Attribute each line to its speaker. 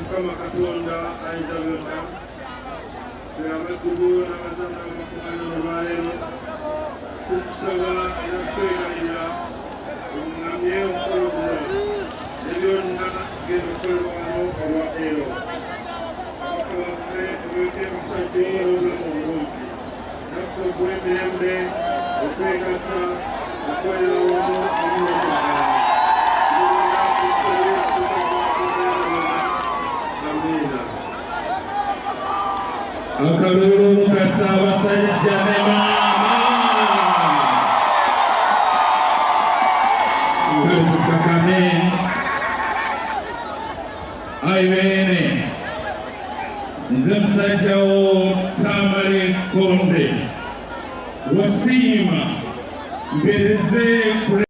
Speaker 1: Mukama Katonda ayinza byonna abaddugu n'abazana abakuŋŋaanya olwaleero tukusaba era twegalira ongamye omukolo guno ne byonna genda okukolebwa wano olwaleero. Kabaka waffe tuweke emisajja n'obulamu obulungi naffe oguwa emirembe okwegatta okukolera wamu omuwekagala akalulu kassaabasajja ne maama tukakame ayibeene nze musajja wo Tamale Konde wasiima mpereze